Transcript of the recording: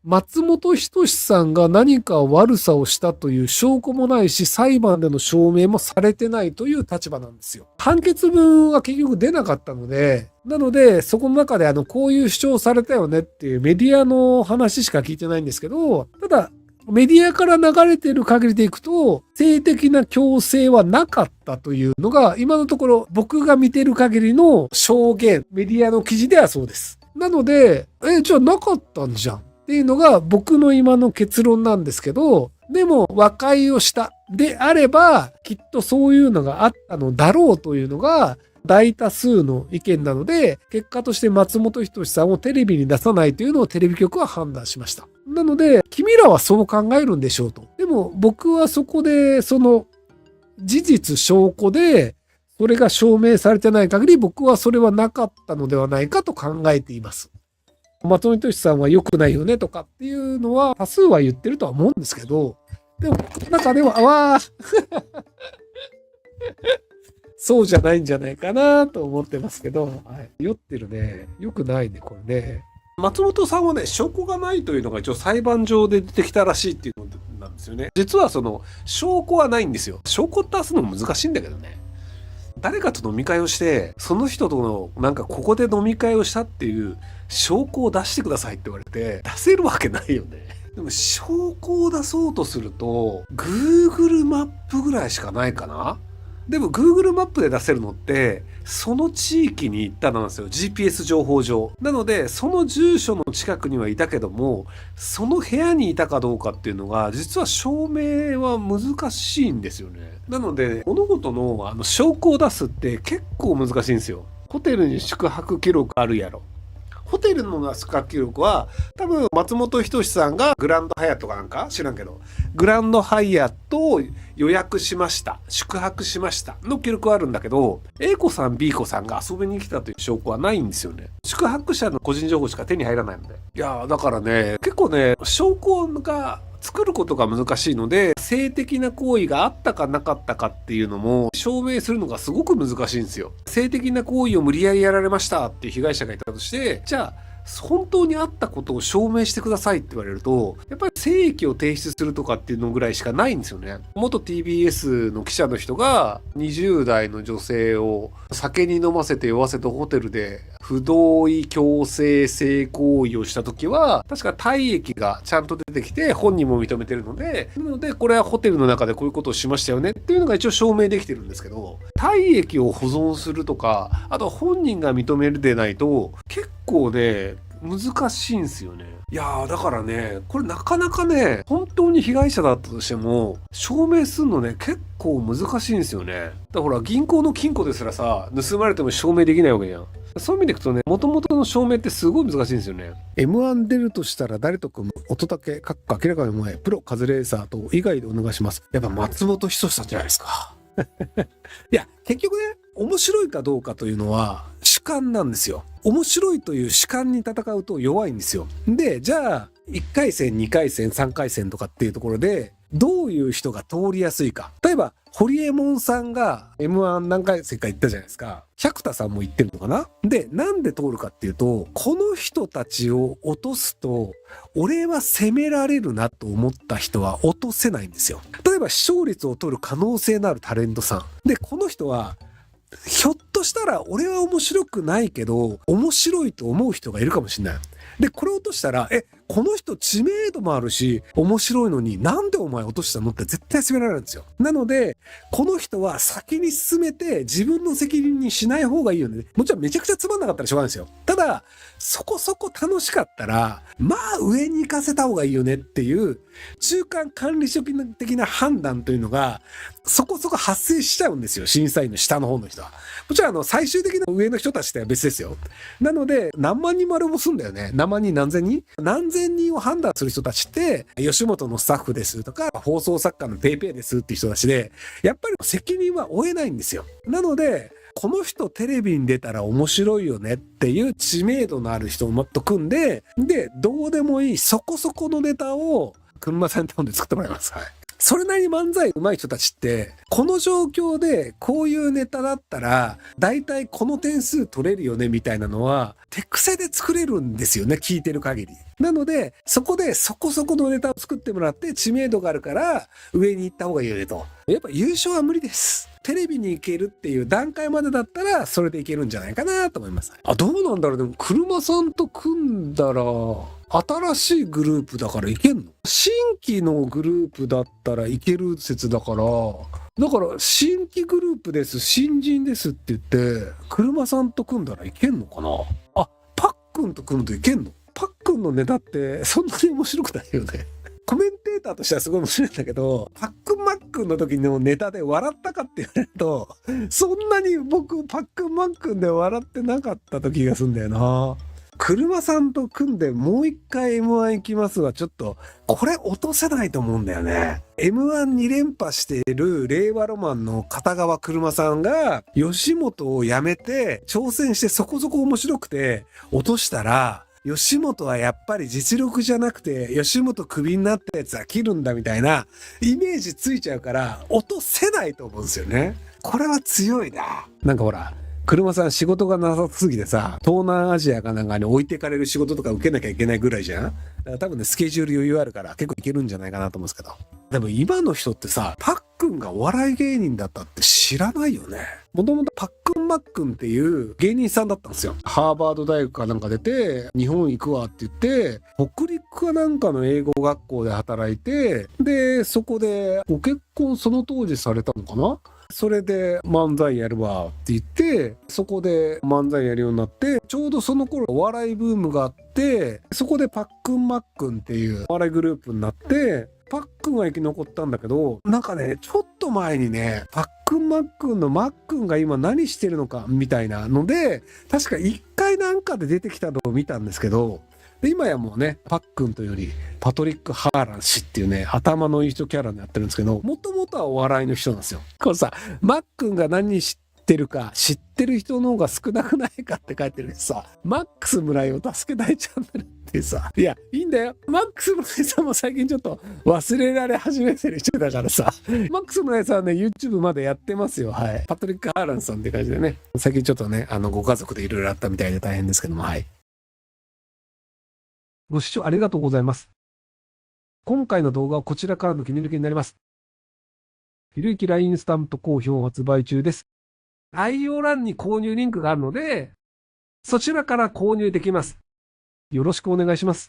松本人志さんが何か悪さをしたという証拠もないし、裁判での証明もされてないという立場なんですよ。判決文は結局出なかったので、なので、そこの中でこういう主張されたよねっていうメディアの話しか聞いてないんですけど、ただ、メディアから流れている限りでいくと、性的な強制はなかったというのが、今のところ僕が見てる限りの証言、メディアの記事ではそうです。なので、じゃあなかったんじゃんっていうのが僕の今の結論なんですけど、でも和解をしたであれば、きっとそういうのがあったのだろうというのが、大多数の意見なので、結果として松本人志さんをテレビに出さないというのをテレビ局は判断しました。なので、君らはそう考えるんでしょうと。でも僕はそこで、その事実証拠で、それが証明されてない限り、僕はそれはなかったのではないかと考えています。松本人志さんは良くないよねとかっていうのは多数は言ってるとは思うんですけど、でも僕の中では、そうじゃないんじゃないかなと思ってますけど、はい、酔ってるね。良くないね、これね。松本さんはね、証拠がないというのが一応裁判上で出てきたらしいっていうのなんですよね。実はその、証拠はないんですよ。証拠って出すの難しいんだけどね。誰かと飲み会をして、その人とのなんかここで飲み会をしたっていう証拠を出してくださいって言われて、出せるわけないよね。でも証拠を出そうとすると、Google マップぐらいしかないかな。でも Google マップで出せるのって、その地域に行ったなんですよ。GPS 情報上。なので、その住所の近くにはいたけども、その部屋にいたかどうかっていうのが、実は証明は難しいんですよね。なので、物事の証拠を出すって結構難しいんですよ。ホテルに宿泊記録あるやろ。ホテルの宿泊記録は多分松本人志さんがグランドハイアットかなんか知らんけど、グランドハイアットを予約しました、宿泊しましたの記録はあるんだけど、 A 子さん B 子さんが遊びに来たという証拠はないんですよね。宿泊者の個人情報しか手に入らないので。いやだからね、結構ね、証拠が作ることが難しいので、性的な行為があったかなかったかっていうのも証明するのがすごく難しいんですよ。性的な行為を無理やりやられましたっていう被害者がいたとして、じゃあ本当にあったことを証明してくださいって言われると、やっぱり精液を提出するとかっていうのぐらいしかないんですよね。元 TBS の記者の人が20代の女性を酒に飲ませて酔わせてホテルで不同意強制性行為をした時は、確か体液がちゃんと出てきて本人も認めてるので、なのでこれはホテルの中でこういうことをしましたよねっていうのが一応証明できてるんですけど、体液を保存するとか、あと本人が認めるでないと結構ね、難しいんですよね。いやーだからね、これなかなかね、本当に被害者だったとしても証明するのね、結構難しいんですよね。だからほら、銀行の金庫ですらさ、盗まれても証明できないわけじゃん。そういう意味でいくとね、元々の証明ってすごい難しいんですよね。M1 出るとしたら誰と組む？乙武、かっこ明らかに前、プロカズレーサーと以外でお願いします。やっぱ松本人志さんじゃないですか。いや、結局ね、面白いかどうかというのは主観なんですよ。面白いという主観に戦うと弱いんですよ。で、じゃあ、1回戦、2回戦、3回戦とかっていうところで、どういう人が通りやすいか。例えば、ホリエモンさんが M1 何回戦か行ったじゃないですか。百田さんも行ってるのかな。で、なんで通るかっていうと、この人たちを落とすと、俺は攻められるなと思った人は落とせないんですよ。例えば、視聴率を取る可能性のあるタレントさん。で、この人は、ひょっとしたら俺は面白くないけど面白いと思う人がいるかもしれない。で、これを落としたら、この人知名度もあるし面白いのになんでお前落としたのって絶対責められるんですよ。なのでこの人は先に進めて自分の責任にしない方がいいよね。もちろんめちゃくちゃつまんなかったらしょうがないんですよ。ただそこそこ楽しかったらまあ上に行かせた方がいいよねっていう中間管理職的な判断というのがそこそこ発生しちゃうんですよ。審査員の下の方の人は。もちろん最終的な上の人たちっては別ですよ。なので何万人もあれもすんだよね。何万人何千人何千人を判断する人たちって吉本のスタッフですとか放送作家のペイペイですっていう人たちでやっぱり責任は負えないんですよ。なのでこの人テレビに出たら面白いよねっていう知名度のある人をもっと組んで、でどうでもいいそこそこのネタを群馬さんに頼んで作ってもらいます。はい。それなりに漫才上手い人たちってこの状況でこういうネタだったらだいたいこの点数取れるよねみたいなのは手癖で作れるんですよね、聞いてる限り。なので、そこでそこそこのネタを作ってもらって知名度があるから上に行った方がいいよねと。やっぱ優勝は無理です。テレビに行けるっていう段階までだったらそれでいけるんじゃないかなと思います。どうなんだろう。でも車さんと組んだら新しいグループだからいけんの？新規のグループだったらいける説だから、新規グループです、新人ですって言って、車さんと組んだらいけんのかな？パックンと組むといけんの？パックンのネタってそんなに面白くないよね。コメンテーターとしてはすごい面白いんだけど、パックンマックンの時のネタで笑ったかって言われると、そんなに僕パックンマックンで笑ってなかった時がするんだよな。車さんと組んでもう一回 M1 行きますはちょっと、これ落とせないと思うんだよね。M12 連覇している令和ロマンの片側車さんが吉本を辞めて挑戦してそこそこ面白くて落としたら、吉本はやっぱり実力じゃなくて吉本クビになったやつは切るんだみたいなイメージついちゃうから落とせないと思うんですよね。これは強いな。なんかほら、車さん仕事がなさすぎてさ、東南アジアかなんかに置いてかれる仕事とか受けなきゃいけないぐらいじゃん。だから多分ね、スケジュール余裕あるから結構いけるんじゃないかなと思うんですけど。でも今の人ってさ、パックンがお笑い芸人だったって知らないよね。もともとパックンマックンっていう芸人さんだったんですよ。ハーバード大学かなんか出て、日本行くわって言って、北陸かなんかの英語学校で働いて、で、そこでご結婚その当時されたのかな？それで漫才やるわって言って、そこで漫才やるようになって、ちょうどその頃お笑いブームがあって、そこでパックンマックンっていうお笑いグループになって、パックンは生き残ったんだけど、なんかね、ちょっと前にね、パックンマックンのマックンが今何してるのかみたいなので、確か一回なんかで出てきたのを見たんですけど、で今やもうね、パックンというよりパトリック・ハーラン氏っていうね、頭のいい人キャラになってるんですけど、もともとはお笑いの人なんですよ。これさ、マックンが何知ってるか、知ってる人の方が少なくないかって書いてるけどさ、マックス村井を助けたいチャンネルってさ、いや、いいんだよ。マックス村井さんも最近ちょっと忘れられ始めてる人だからさ、マックス村井さんはね、YouTube までやってますよ。はい。パトリック・ハーランさんって感じでね、最近ちょっとね、ご家族でいろいろあったみたいで大変ですけども、はい。ご視聴ありがとうございます。今回の動画はこちらからの切り抜きになります。ひろゆき LINE スタンプ好評発売中です。概要欄に購入リンクがあるので、そちらから購入できます。よろしくお願いします。